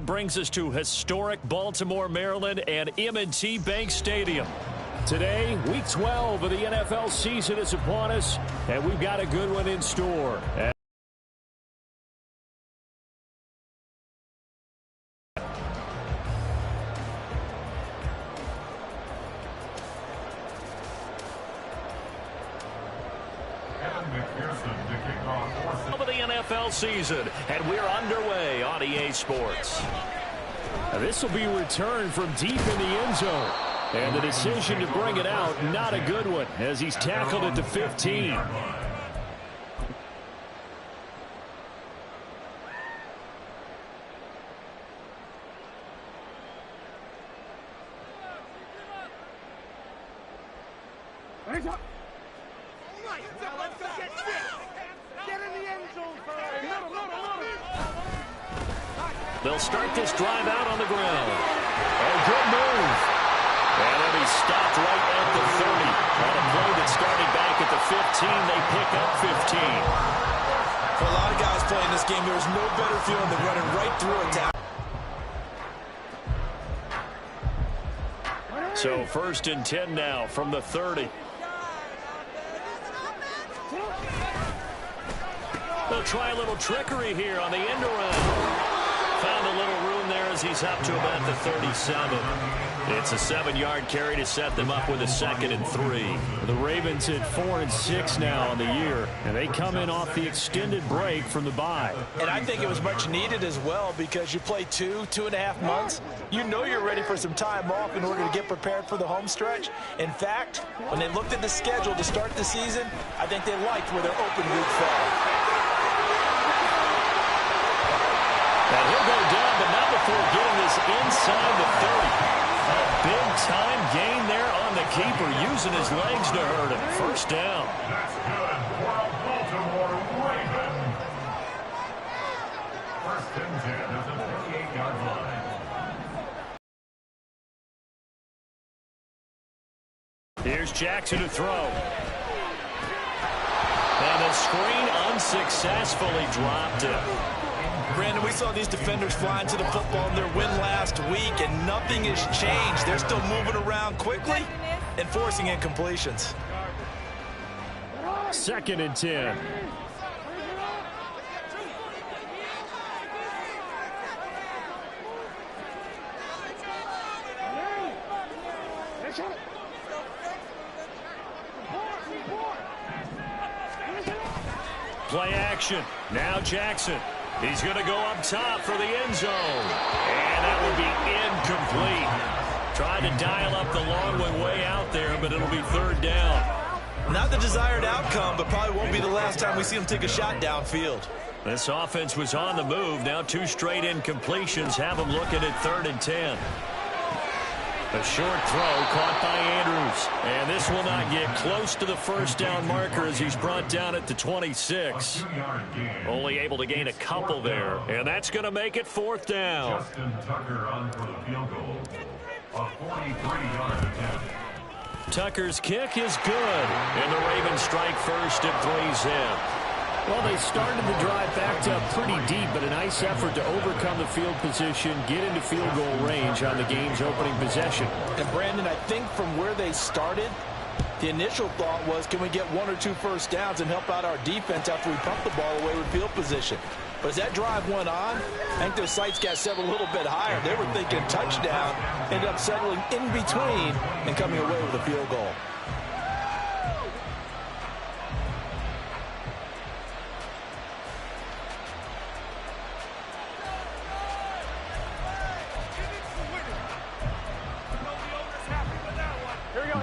brings us to historic Baltimore, Maryland, and M&T Bank Stadium. Today, Week 12 of the NFL season is upon us, and we've got a good one in store. Of the NFL season, and we're underway on EA Sports. Now, this will be a return from deep in the end zone. And the decision to bring it out, not a good one, as he's tackled at the 15. They'll start this drive out on the ground. A good move. And then he's stopped right at the 30. On a play that started back at the 15, they pick up 15. For a lot of guys playing this game, there's no better feeling than running right through a tackle. So 1st and 10 now from the 30. They'll try a little trickery here on the end around. Found a little room there as he's up to about the 37. It's a 7-yard carry to set them up with a 2nd and 3. The Ravens at 4-6 now on the year, and they come in off the extended break from the bye. And I think it was much needed as well, because you play 2.5 months. You know you're ready for some time off in order to get prepared for the home stretch. In fact, when they looked at the schedule to start the season, I think they liked where their open week fell. And he'll go down, but not before getting this inside the 30. A big-time gain there on the keeper, using his legs to hurt him. 1st down. That's good for a Baltimore Raven. 1st and 10 at the 38-yard line. Here's Jackson to throw. And the screen unsuccessfully dropped it. Brandon, we saw these defenders flying to the football in their win last week, and nothing has changed. They're still moving around quickly and forcing incompletions. 2nd and 10. Play action. Now Jackson. He's going to go up top for the end zone. And that will be incomplete. Trying to dial up the long one way out there, but it'll be 3rd down. Not the desired outcome, but probably won't be the last time we see him take a shot downfield. This offense was on the move. Now 2 straight incompletions have them looking at 3rd and 10. A short throw caught by Andrews. And this will not get close to the 1st down marker as he's brought down at the 26. Only able to gain a couple there. And that's going to make it 4th down. Justin Tucker on for the field goal. A 43-yard attempt. Tucker's kick is good. And the Ravens strike first at 3's in. Well, they started the drive backed up pretty deep, but a nice effort to overcome the field position, get into field goal range on the game's opening possession. And, Brandon, I think from where they started, the initial thought was, can we get 1 or 2 first downs and help out our defense after we pump the ball away with field position? But as that drive went on, I think their sights got set a little bit higher. They were thinking touchdown, ended up settling in between and coming away with a field goal.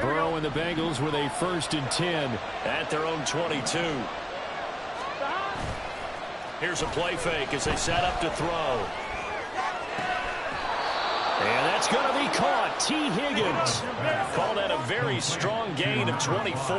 Burrow and the Bengals with a 1st and 10 at their own 22. Here's a play fake as they set up to throw. And that's going to be caught. T. Higgins called that a very strong gain of 24.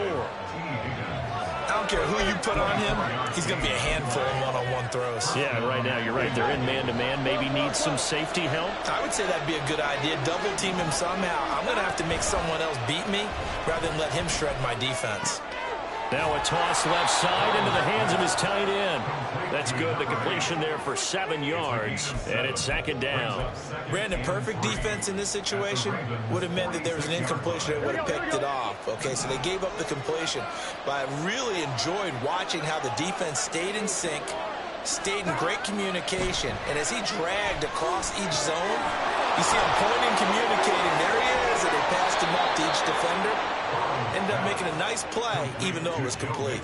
I don't care who you put on him, he's going to be a handful in one-on-one throws. Yeah, right now you're right. They're in man-to-man. Maybe needs some safety help. I would say that'd be a good idea. Double team him somehow. I'm going to have to make someone else beat me rather than let him shred my defense. Now a toss left side into the hands of his tight end. That's good. The completion there for 7 yards, and it's second down. Brandon, perfect defense in this situation would have meant that there was an incompletion that would have picked it off. Okay, so they gave up the completion. But I really enjoyed watching how the defense stayed in sync, stayed in great communication, and as he dragged across each zone, you see him pointing, communicating. There he is, and they passed him up to each defender. Ended up making a nice play, even though it was complete.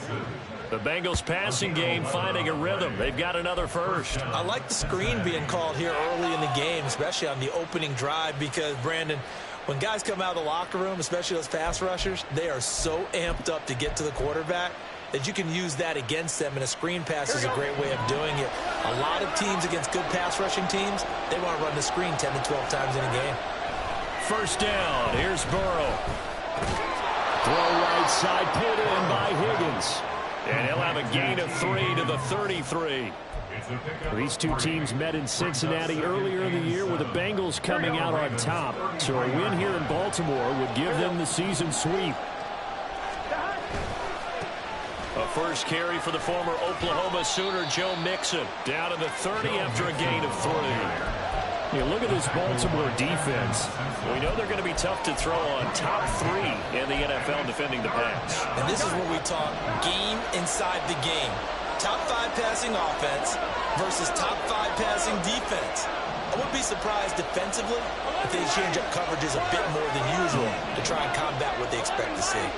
The Bengals passing game finding a rhythm. They've got another first. I like the screen being called here early in the game, especially on the opening drive, because, Brandon, when guys come out of the locker room, especially those pass rushers, they are so amped up to get to the quarterback that you can use that against them, and a screen pass is a great way of doing it. A lot of teams against good pass rushing teams, they want to run the screen 10 to 12 times in a game. First down. Here's Burrow. Throw right side, put in by Higgins. And he'll have a gain of 3 to the 33. These two teams met in Cincinnati earlier in the year with the Bengals coming out on top. So a win here in Baltimore would give them the season sweep. A first carry for the former Oklahoma Sooner, Joe Mixon. Down to the 30 after a gain of 3. Yeah, look at this Baltimore defense. We know they're going to be tough to throw on. Top 3 in the NFL defending the pass. And this is where we talk game inside the game. Top 5 passing offense versus top 5 passing defense. I wouldn't be surprised defensively if they change up coverages a bit more than usual to try and combat what they expect to see.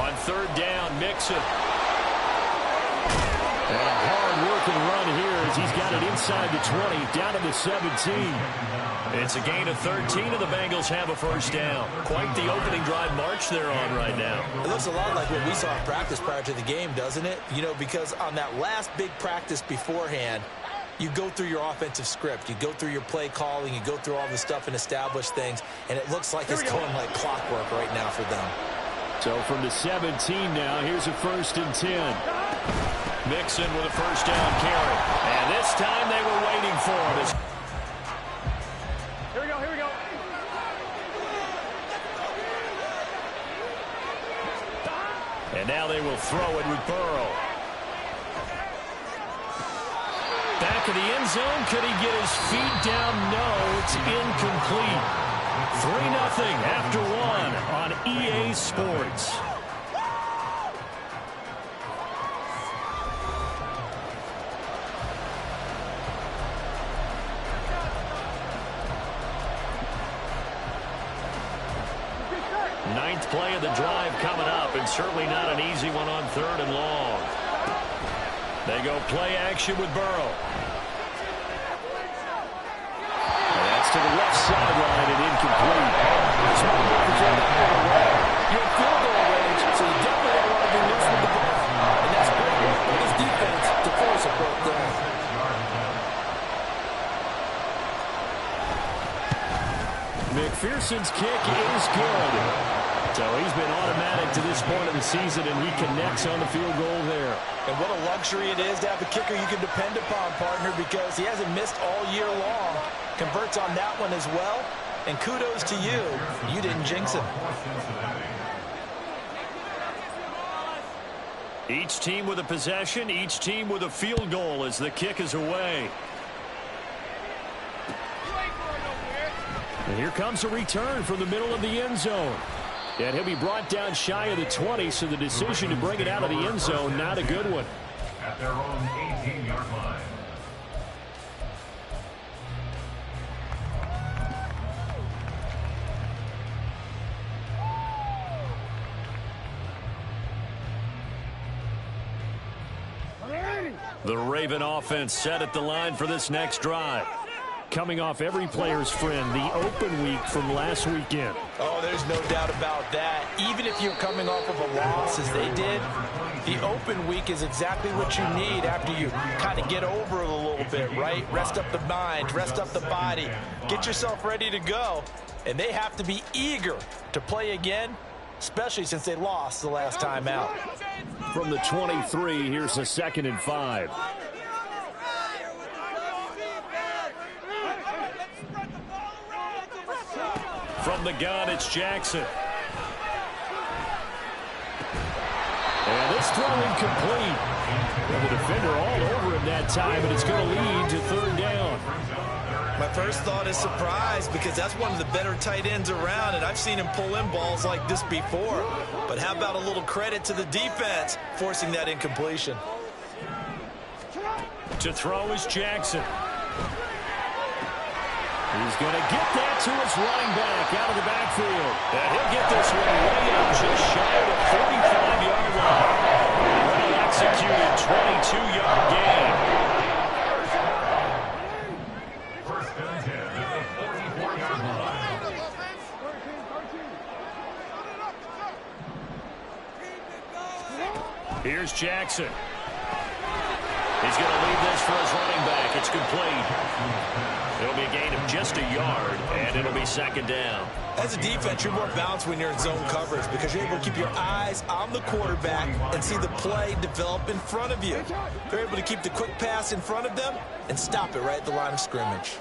On third down, Mixon. And a hard-working run here as he's got it inside the 20, down to the 17. It's a gain of 13, and the Bengals have a first down. Quite the opening drive march they're on right now. It looks a lot like what we saw in practice prior to the game, doesn't it? You know, because on that last big practice beforehand, you go through your offensive script. You go through your play calling. You go through all the stuff and establish things, and it looks like it's going like clockwork right now for them. So from the 17 now, here's a 1st and 10. Mixon with a first down carry. And this time they were waiting for him. Here we go, here we go. And now they will throw it with Burrow. Back of the end zone. Could he get his feet down? No, it's incomplete. 3-0 after 1 on EA Sports. Ninth play of the drive coming up, and certainly not an easy one on 3rd and long. They go play action with Burrow. And that's to the left sideline and incomplete. You're in field goal range, so you definitely don't want to be loose with the ball. And that's great for this defense to force a fourth down. McPherson's kick is good. So he's been automatic to this point of the season, and he connects on the field goal there. And what a luxury it is to have a kicker you can depend upon, partner, because he hasn't missed all year long. Converts on that one as well. And kudos to you. You didn't jinx him. Each team with a possession, each team with a field goal as the kick is away. And here comes a return from the middle of the end zone. And he'll be brought down shy of the 20, so the decision to bring it out of the end zone, not a good one. At their own 18-yard line. The Raven offense set at the line for this next drive. Coming off every player's friend, the open week from last weekend. Oh, there's no doubt about that. Even if you're coming off of a loss as they did, the open week is exactly what you need after you kind of get over it a little bit, right? Rest up the mind, rest up the body, get yourself ready to go. And they have to be eager to play again, especially since they lost the last time out. From the 23, here's a 2nd and 5. From the gun, it's Jackson. And this throw incomplete. And the defender all over him that time, and it's going to lead to third down. My first thought is surprise, because that's one of the better tight ends around, and I've seen him pull in balls like this before. But how about a little credit to the defense forcing that incompletion? To throw is Jackson. He's going to get that to his running back out of the backfield. And he'll get this one way up just shy of the 45-yard line. Well executed 22-yard gain. First and 10 at the 44-yard line. Here's Jackson. He's going to leave this for his running back. It's complete. It'll be a gain of just a yard, and it'll be second down. As a defense, you're more balanced when you're in zone coverage because you're able to keep your eyes on the quarterback and see the play develop in front of you. You're able to keep the quick pass in front of them and stop it right at the line of scrimmage.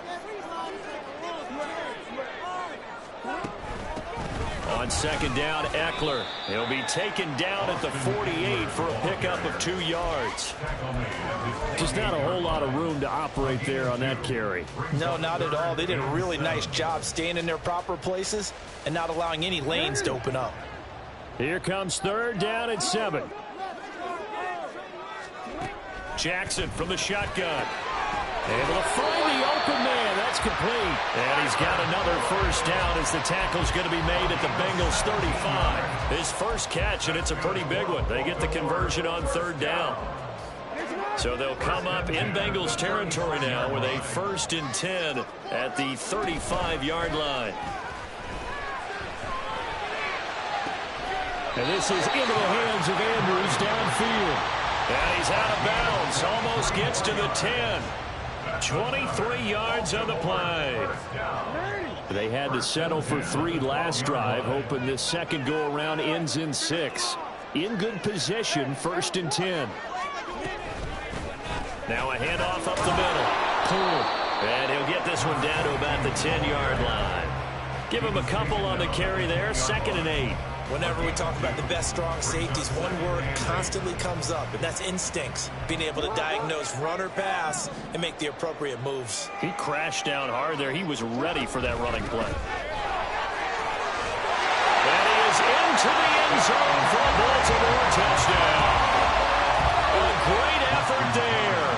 On second down, Eckler. He'll be taken down at the 48 for a pickup of 2 yards. Just not a whole lot of room to operate there on that carry. No, not at all. They did a really nice job staying in their proper places and not allowing any lanes to open up. Here comes third down and 7. Jackson from the shotgun. Able to find the open man. That's complete. And he's got another first down as the tackle's going to be made at the Bengals 35. His first catch, and it's a pretty big one. They get the conversion on third down. So they'll come up in Bengals territory now with a 1st and 10 at the 35-yard line. And this is into the hands of Andrews downfield. And he's out of bounds. Almost gets to the 10. 23 yards on the play. They had to settle for 3 last drive, hoping this second go-around ends in 6. In good position, 1st and 10. Now a handoff up the middle. Pull. And he'll get this one down to about the 10-yard line. Give him a couple on the carry there. 2nd and 8. Whenever we talk about the best strong safeties, one word constantly comes up, and that's instincts. Being able to diagnose run or pass and make the appropriate moves. He crashed down hard there. He was ready for that running play. And he is into the end zone for a Baltimore touchdown. A great effort there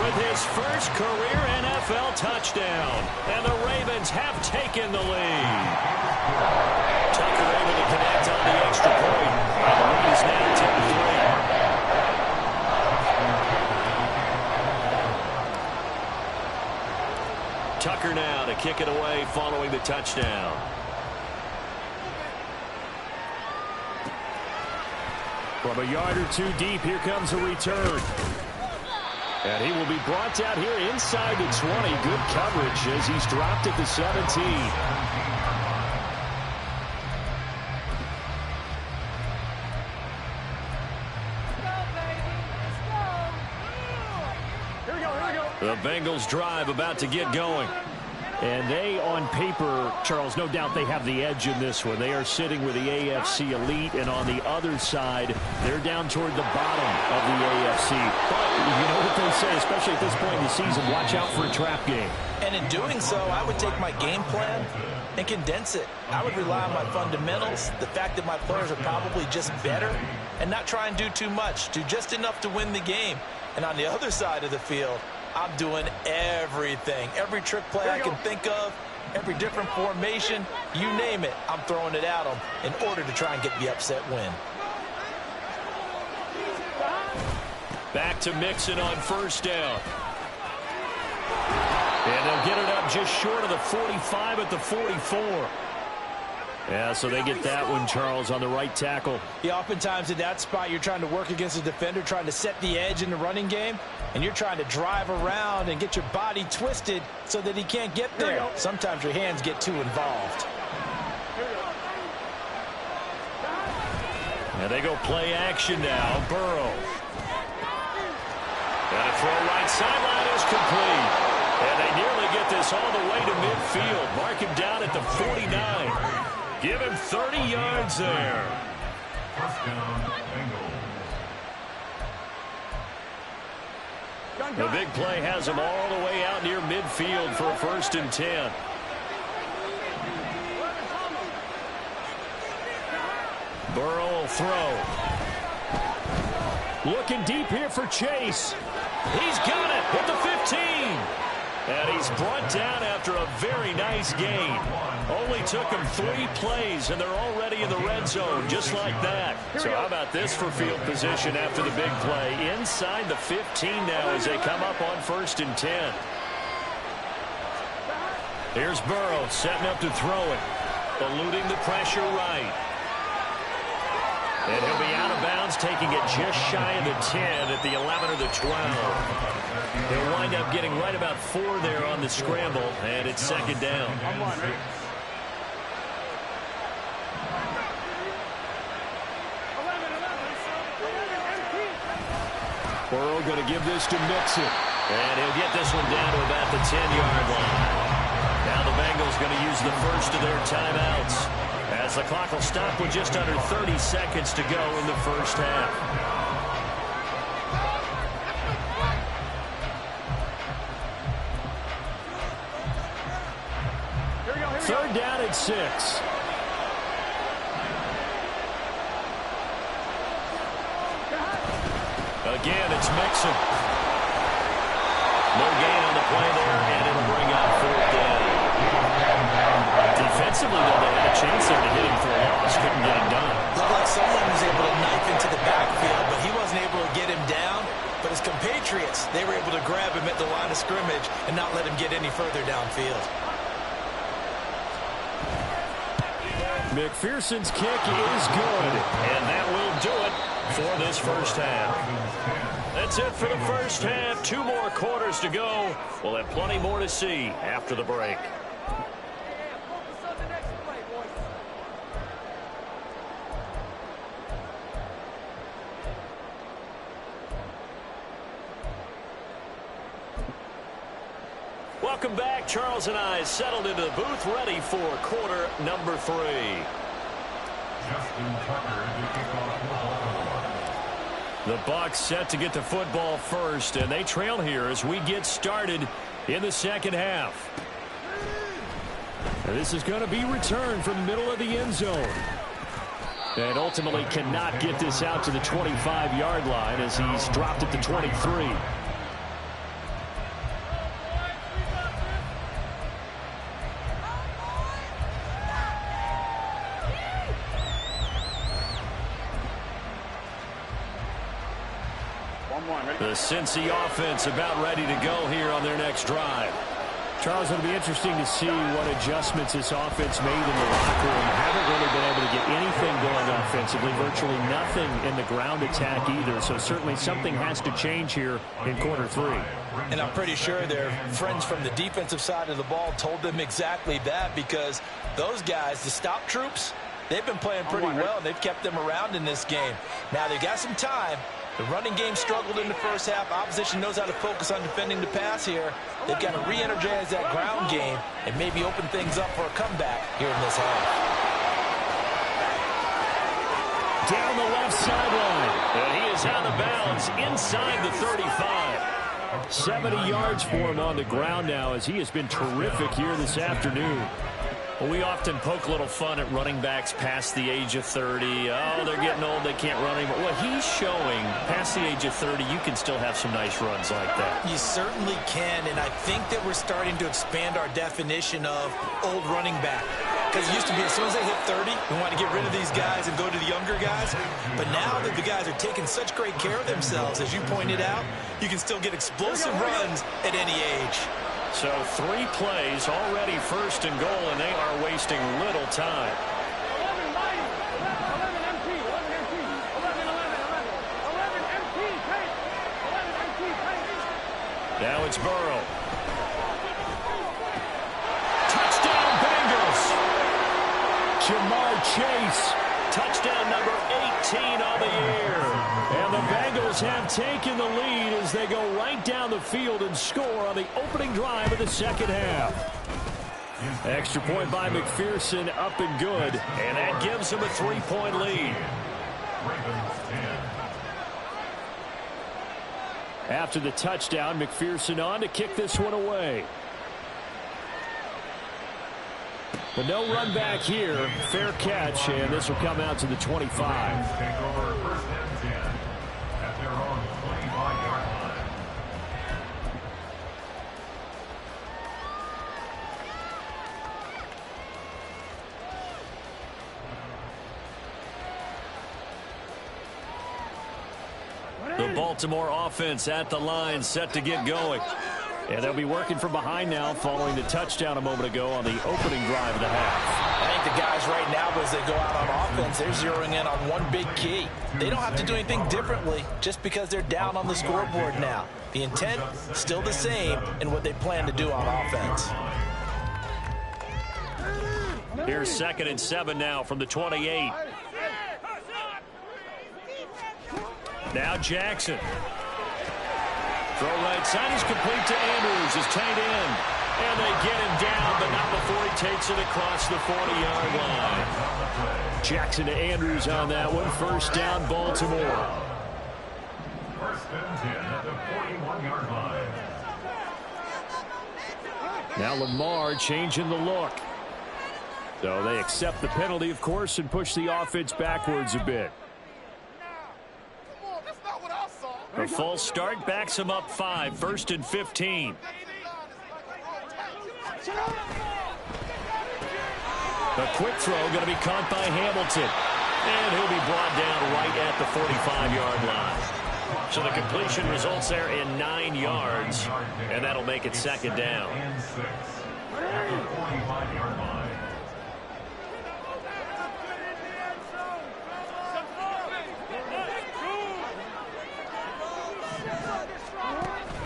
with his first career NFL touchdown. And the Ravens have taken the lead. Tucker able to connect on the extra point. And the lead is now 10-3. Tucker now to kick it away following the touchdown. From a yard or 2 deep, here comes a return. And he will be brought down here inside the 20. Good coverage as he's dropped at the 17. The Bengals drive about to get going. And they, on paper, Charles, no doubt they have the edge in this one. They are sitting with the AFC elite, and on the other side, they're down toward the bottom of the AFC. But you know what they say, especially at this point in the season, watch out for a trap game. And in doing so, I would take my game plan and condense it. I would rely on my fundamentals, the fact that my players are probably just better, and not try and do too much, do just enough to win the game. And on the other side of the field, I'm doing everything. Every trick play I can think of, every different formation, you name it, I'm throwing it at them in order to try and get the upset win. Back to Mixon on first down. And they'll get it up just short of the 45 at the 44. Yeah, so they get that one, Charles, on the right tackle. Yeah, oftentimes in that spot, you're trying to work against a defender, trying to set the edge in the running game, and you're trying to drive around and get your body twisted so that he can't get there. Sometimes your hands get too involved. And they go play action now. Burrow. And a throw right sideline is complete. And they nearly get this all the way to midfield. Mark him down at the 49. Give him 30 yards there. First down, Bengals. The big play has him all the way out near midfield for a 1st and 10. Burrow will throw. Looking deep here for Chase. He's got it at the 15. And he's brought down after a very nice gain. Only took him 3 plays, and they're already in the red zone, just like that. So how about this for field position after the big play? Inside the 15 now as they come up on 1st and 10. Here's Burrow setting up to throw it. Eluding the pressure right. And he'll be out of bounds, taking it just shy of the 10 at the 11 or the 12. He'll wind up getting right about 4 there on the scramble, and it's 2nd down. Burrow going to give this to Mixon. And he'll get this one down to about the 10-yard line. Now the Bengals going to use the first of their timeouts, as the clock will stop with just under 30 seconds to go in the first half. Third down at 6. Again, it's Mixon. No gain on the play there, and it'll bring up 4th down. Defensively, though, they had a chance there to hit him for a loss. Couldn't get it done. Looked like someone was able to knife into the backfield, but he wasn't able to get him down. But his compatriots, they were able to grab him at the line of scrimmage and not let him get any further downfield. McPherson's kick is good. And that will do it for this first half. That's it for the first half. 2 more quarters to go. We'll have plenty more to see after the break. Welcome back. Charles and I settled into the booth, ready for quarter number 3. Justin Tucker to kick off football. The Bucs set to get the football first, and they trail here as we get started in the second half. And this is going to be returned from the middle of the end zone. And ultimately cannot get this out to the 25-yard line as he's dropped at the 23. The Cincy offense about ready to go here on their next drive. Charles, it'll be interesting to see what adjustments this offense made in the locker room. Haven't really been able to get anything going offensively, virtually nothing in the ground attack either. So certainly something has to change here in quarter 3. And I'm pretty sure their friends from the defensive side of the ball told them exactly that, because those guys, the stop troops, they've been playing pretty well, and they've kept them around in this game. Now they've got some time. The running game struggled in the first half. Opposition knows how to focus on defending the pass here. They've got to re-energize that ground game and maybe open things up for a comeback here in this half. Down the left sideline. And he is out of bounds inside the 35. 70 yards for him on the ground now, as he has been terrific here this afternoon. Well, we often poke a little fun at running backs past the age of 30. Oh, they're getting old, they can't run anymore. Well, he's showing past the age of 30, you can still have some nice runs like that. You certainly can, and I think that we're starting to expand our definition of old running back. Because it used to be as soon as they hit 30, we want to get rid of these guys and go to the younger guys. But now that the guys are taking such great care of themselves, as you pointed out, you can still get explosive runs at any age. So 3 plays already, 1st and goal, and they are wasting little time. Now it's Burrow. Touchdown, Bengals. Jamar Chase touchdown number 18 on the year. And the Bengals have taken the lead as they go right down the field and score on the opening drive of the second half. Extra point by McPherson, up and good. And that gives him a 3-point lead. After the touchdown, McPherson on to kick this one away. But no run back here. Fair catch, and this will come out to the 25. The Baltimore offense at the line, set to get going. And they'll be working from behind now following the touchdown a moment ago on the opening drive of the half. I think the guys right now, as they go out on offense, they're zeroing in on one big key. They don't have to do anything differently just because they're down on the scoreboard now. The intent still the same in what they plan to do on offense. Here's 2nd and 7 now from the 28. Now Jackson. Throw right side is complete to Andrews, his tight end. And they get him down, but not before he takes it across the 40-yard line. Jackson to Andrews on that one. First down, Baltimore. First and 10 at the 41-yard line. Now Lamar changing the look. So they accept the penalty, of course, and push the offense backwards a bit. A false start backs him up 5. 1st and 15. A quick throw going to be caught by Hamilton. And he'll be brought down right at the 45-yard line. So the completion results there in 9 yards. And that'll make it 2nd down. And 6 at the 45-yard line.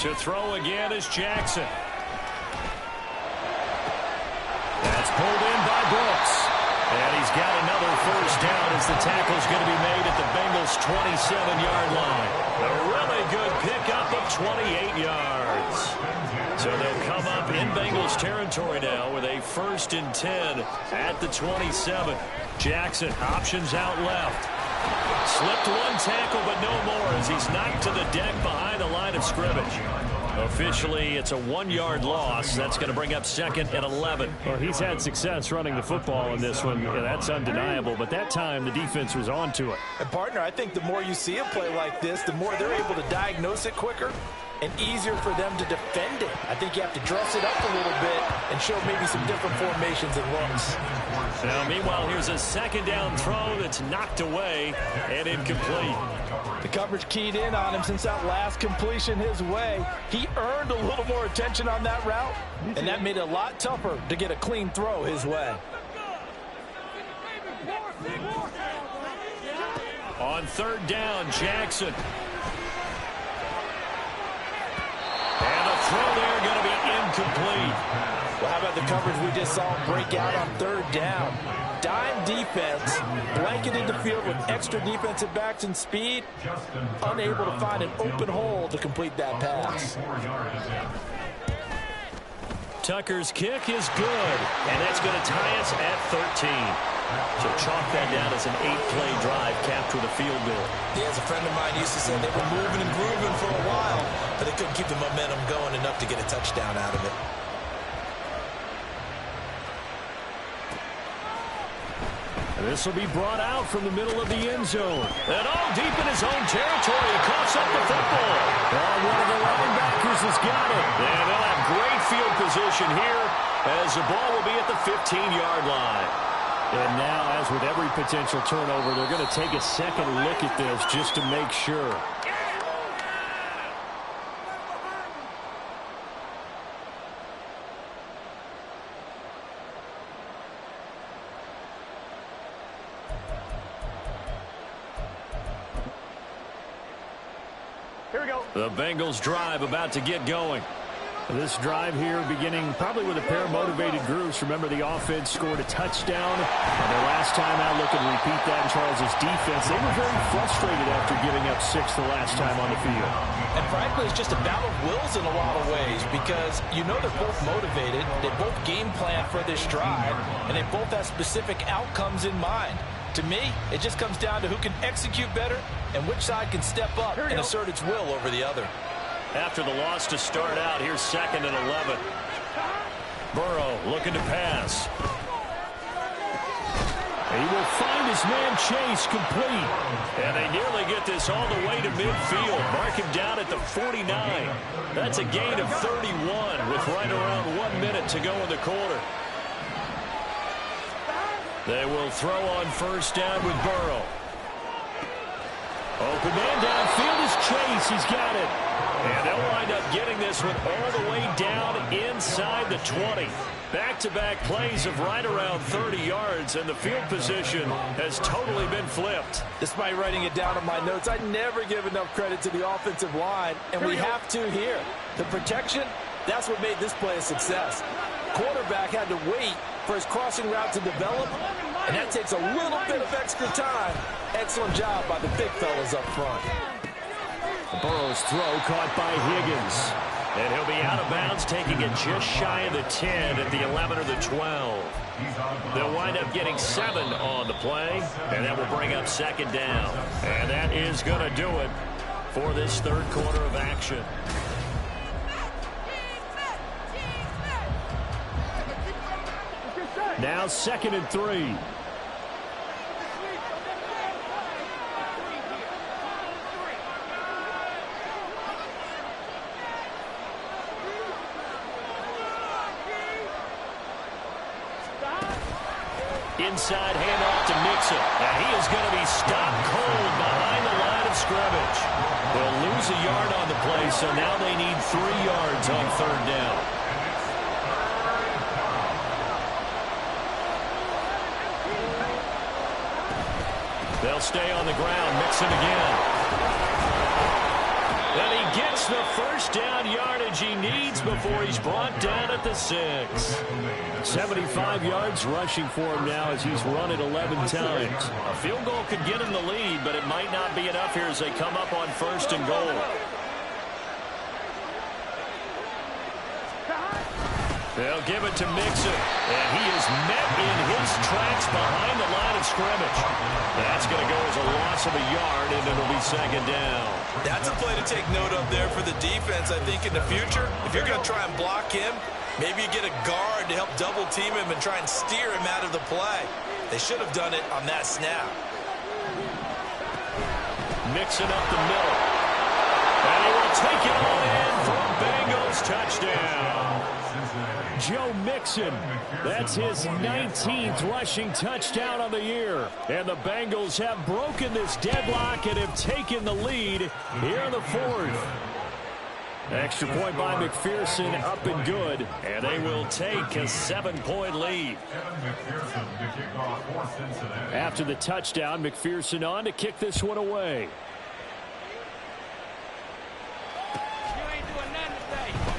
To throw again is Jackson. That's pulled in by Brooks. And he's got another first down as the tackle's going to be made at the Bengals' 27-yard line. A really good pickup of 28 yards. So they'll come up in Bengals territory now with a 1st and 10 at the 27. Jackson options out left. Slipped one tackle, but no more as he's knocked to the deck behind the line of scrimmage. Officially, it's a 1-yard loss. That's going to bring up 2nd and 11. Well, he's had success running the football in this one. Yeah, that's undeniable. But that time, the defense was on to it. And, partner, I think the more you see a play like this, the more they're able to diagnose it quicker and easier for them to defend it. I think you have to dress it up a little bit and show maybe some different formations and looks. Now, meanwhile, here's a 2nd down throw that's knocked away and incomplete. The coverage keyed in on him since that last completion his way. He earned a little more attention on that route, and that made it a lot tougher to get a clean throw his way. On 3rd down, Jackson. And the throw there going to be incomplete. Well, how about the coverage we just saw break out on 3rd down? Dime defense, blanketed the field with extra defensive backs and speed, unable to find an open hole to complete that pass. Tucker's kick is good, and that's going to tie us at 13. So chalk that down as an 8-play drive capped with a field goal. Yeah, as a friend of mine used to say, they were moving and grooving for a while, but they couldn't keep the momentum going enough to get a touchdown out of it. This will be brought out from the middle of the end zone. And all deep in his own territory, he coughs up the football. One of the linebackers has got it. And they'll have great field position here as the ball will be at the 15-yard line. And now, as with every potential turnover, they're going to take a second look at this just to make sure. Here we go. The Bengals drive about to get going. This drive here beginning probably with a pair of motivated groups. Remember, the offense scored a touchdown on their last time out. Look and repeat that in Charles's defense. They were very frustrated after giving up 6 the last time on the field. And frankly, it's just a battle of wills in a lot of ways because you know they're both motivated. They both game plan for this drive, and they both have specific outcomes in mind. To me, it just comes down to who can execute better and which side can step up and assert its will over the other. After the loss to start out, here's 2nd and 11. Burrow looking to pass. He will find his man Chase complete. And they nearly get this all the way to midfield. Mark him down at the 49. That's a gain of 31 with right around 1 minute to go in the quarter. They will throw on first down with Burrow. Open man downfield is Chase. He's got it. And they'll wind up getting this one all the way down inside the 20. Back-to-back plays of right around 30 yards, and the field position has totally been flipped. Despite writing it down in my notes, I never give enough credit to the offensive line, and we have to here. The protection, that's what made this play a success. Quarterback had to wait for his crossing route to develop, and that takes a little bit of extra time. Excellent job by the big fellas up front. Burrow's throw caught by Higgins. And he'll be out of bounds, taking it just shy of the 10 at the 11 or the 12. They'll wind up getting 7 on the play, and that will bring up 2nd down. And that is going to do it for this 3rd quarter of action. Now 2nd and 3. Inside handoff to Mixon. And he is going to be stopped cold behind the line of scrimmage. They'll lose a yard on the play, so now they need 3 yards on 3rd down. They'll stay on the ground. Mixon again. And he gets the first down yardage he needs before he's brought down at the 6. 75 yards rushing for him now as he's run it 11 times. A field goal could get him the lead, but it might not be enough here as they come up on 1st and goal. They'll give it to Mixon, and he is met in his tracks behind the line of scrimmage. That's going to go as a loss of a yard, and it'll be 2nd down. That's a play to take note of there for the defense. I think in the future, if you're going to try and block him, maybe you get a guard to help double team him and try and steer him out of the play. They should have done it on that snap. Mixon up the middle. And he will take it all in for a Bengals touchdown. Joe Mixon, that's his 19th rushing touchdown on the year. And the Bengals have broken this deadlock and have taken the lead here in the 4th. Extra point by McPherson, up and good. And they will take a 7-point lead. After the touchdown, McPherson on to kick this one away.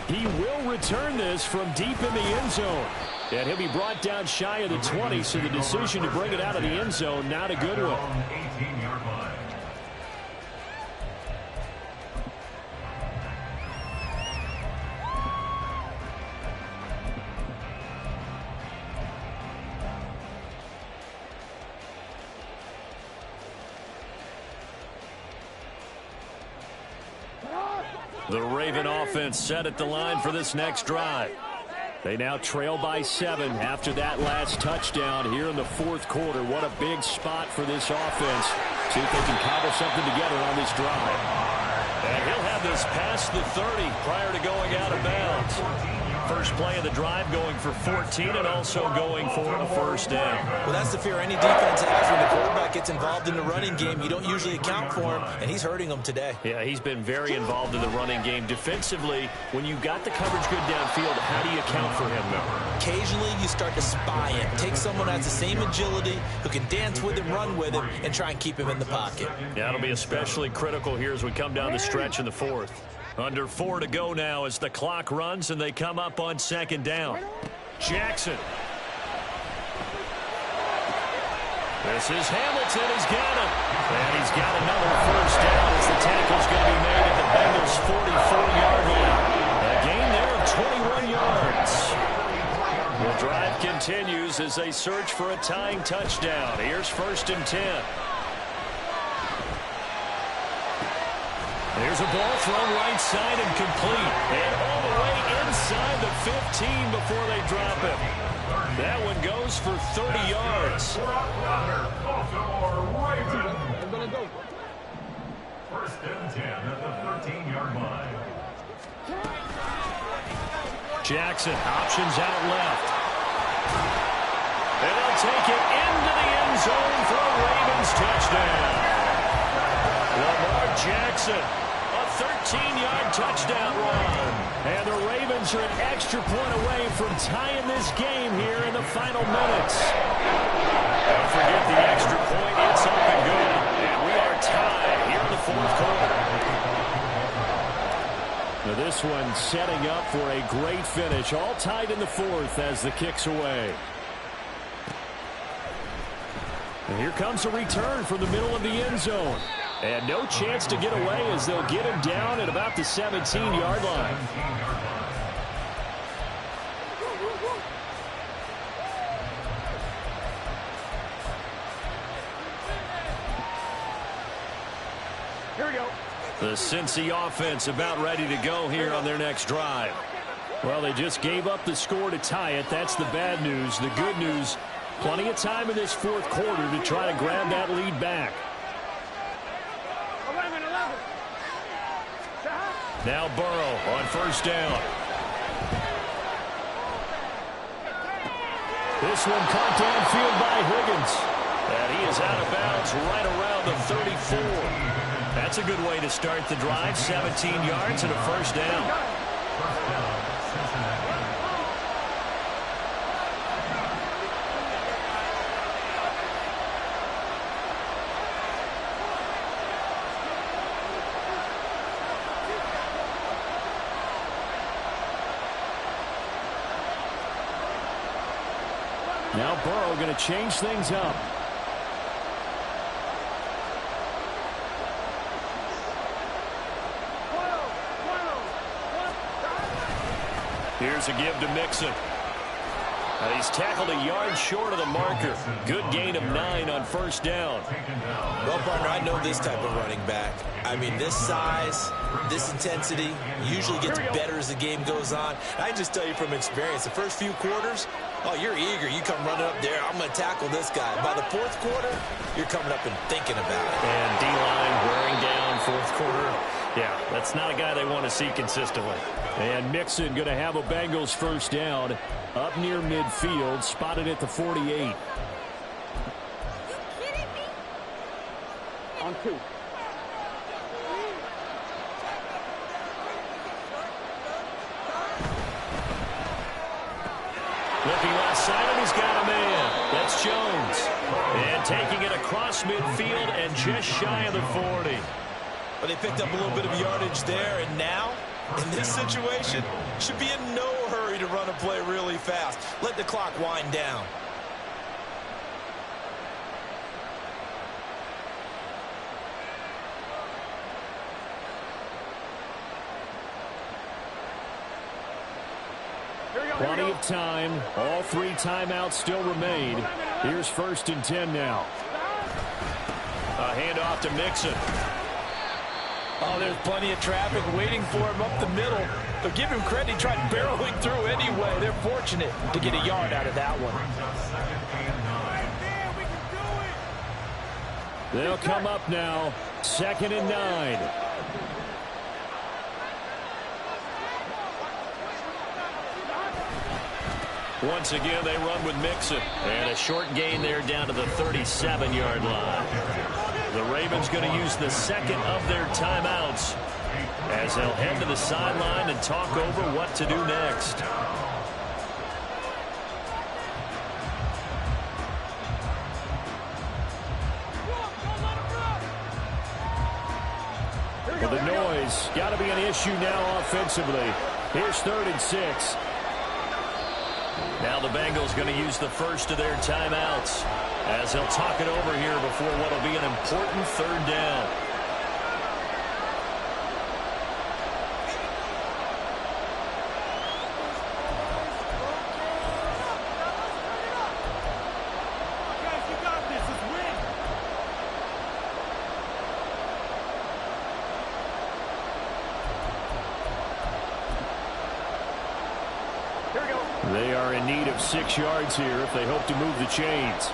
He will return this from deep in the end zone. And he'll be brought down shy of the 20, so the decision to bring it out of the end zone, not a good one. The Raven offense set at the line for this next drive. They now trail by 7 after that last touchdown here in the 4th quarter. What a big spot for this offense. See if they can cobble something together on this drive. And he'll have this past the 30 prior to going out of bounds. First play of the drive going for 14 and also going for a first down. Well, that's the fear any defense has when the quarterback gets involved in the running game. You don't usually account for him, and he's hurting them today. Yeah, he's been very involved in the running game. Defensively, when you got the coverage good downfield, how do you account for him, though? Occasionally, you start to spy him. Take someone that has the same agility, who can dance with him, run with him, and try and keep him in the pocket. Yeah, that'll be especially critical here as we come down the stretch in the 4th. Under 4 to go now as the clock runs and they come up on second down. Jackson. This is Hamilton. He's got it. And he's got another first down as the tackle's going to be made at the Bengals' 44-yard line. A gain there of 21 yards. The drive continues as they search for a tying touchdown. Here's 1st and 10. There's a ball thrown right side and complete. And all the way inside the 15 before they drop him. That one goes for 30 yards. First and 10 at the 13-yard line. Jackson options out left. And they'll take it into the end zone for a Ravens touchdown. Lamar Jackson, a 13-yard touchdown run. And the Ravens are an extra point away from tying this game here in the final minutes. Don't forget the extra point. It's up and good. And we are tied here in the 4th quarter. Now this one setting up for a great finish. All tied in the 4th as the kick's away. And here comes a return from the middle of the end zone. And no chance to get away as they'll get him down at about the 17-yard line. Here we go. The Cincy offense about ready to go here on their next drive. Well, they just gave up the score to tie it. That's the bad news. The good news, plenty of time in this 4th quarter to try to grab that lead back. 11. Now Burrow on 1st down. This one caught downfield by Higgins. And he is out of bounds right around the 34. That's a good way to start the drive. 17 yards and a 1st down. Now Burrow going to change things up. Here's a give to Mixon. He's tackled a yard short of the marker. Good gain of 9 on 1st down. Well, partner, I know this type of running back. I mean, this size, this intensity usually gets better as the game goes on. I just tell you from experience, the first few quarters, oh, you're eager. You come running up there, I'm going to tackle this guy. By the 4th quarter, you're coming up and thinking about it. And D-line wearing down 4th quarter. Yeah, that's not a guy they want to see consistently. And Mixon going to have a Bengals 1st down up near midfield, spotted at the 48. On 2. Looking left side, and he's got a man. That's Jones. And taking it across midfield and just shy of the 40. But they picked up a little bit of yardage there, and now, in this situation, should be in no hurry to run a play really fast. Let the clock wind down. Plenty of time. All 3 timeouts still remain. Here's 1st and 10 now. A handoff to Mixon. Oh, there's plenty of traffic waiting for him up the middle. But give him credit, he tried barreling through anyway. They're fortunate to get a yard out of that one. They'll come up now. 2nd and 9. Once again, they run with Mixon. And a short gain there down to the 37-yard line. The Ravens going to use the 2nd of their timeouts as they'll head to the sideline and talk over what to do next. Well, the noise is. Got to be an issue now offensively. Here's 3rd and 6. Now the Bengals going to use the first of their timeouts as they'll talk it over here before what will be an important 3rd down. They are in need of 6 yards here if they hope to move the chains.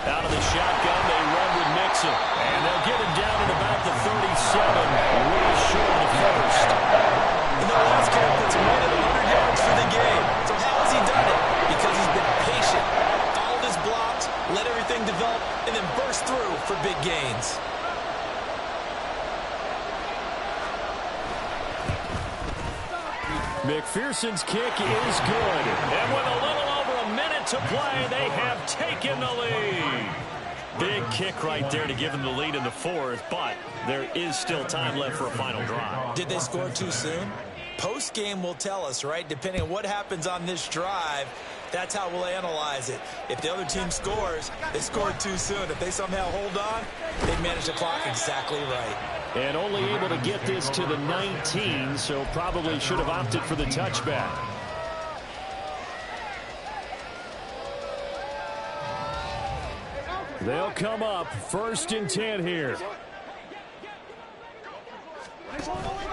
Out of the shotgun, they run with Mixon. And they'll get him down at about the 37, way short of the first. In the last game, puts him right at 100 yards for the game. So how has he done it? Because he's been patient, followed his blocks, let everything develop, and then burst through for big gains. McPherson's kick is good. And with a little over a minute to play, they have taken the lead. Big kick right there to give them the lead in the 4th, but there is still time left for a final drive. Did they score too soon? Post-game will tell us, right? Depending on what happens on this drive, that's how we'll analyze it. If the other team scores, they scored too soon. If they somehow hold on, they manage the clock exactly right. And only able to get this to the 19, so probably should have opted for the touchback. They'll come up 1st and 10 here.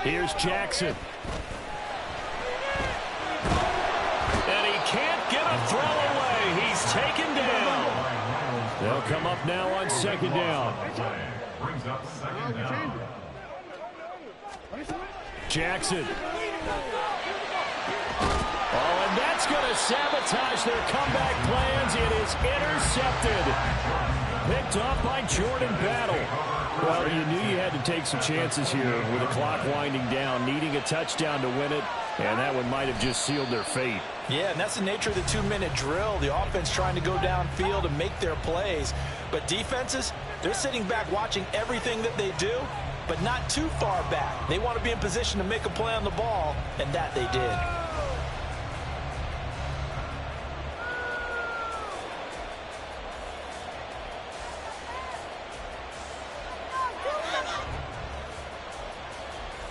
Here's Jackson. And he can't get a throw away. He's taken down. They'll come up now on 2nd down. Brings up 2nd down. Jackson. Oh, and that's going to sabotage their comeback plans. It is intercepted. Picked off by Jordan Battle. Well, you knew you had to take some chances here with the clock winding down, needing a touchdown to win it, and that one might have just sealed their fate. Yeah, and that's the nature of the 2-minute drill. The offense trying to go downfield and make their plays. But defenses, they're sitting back watching everything that they do, but not too far back. They want to be in position to make a play on the ball, and that they did.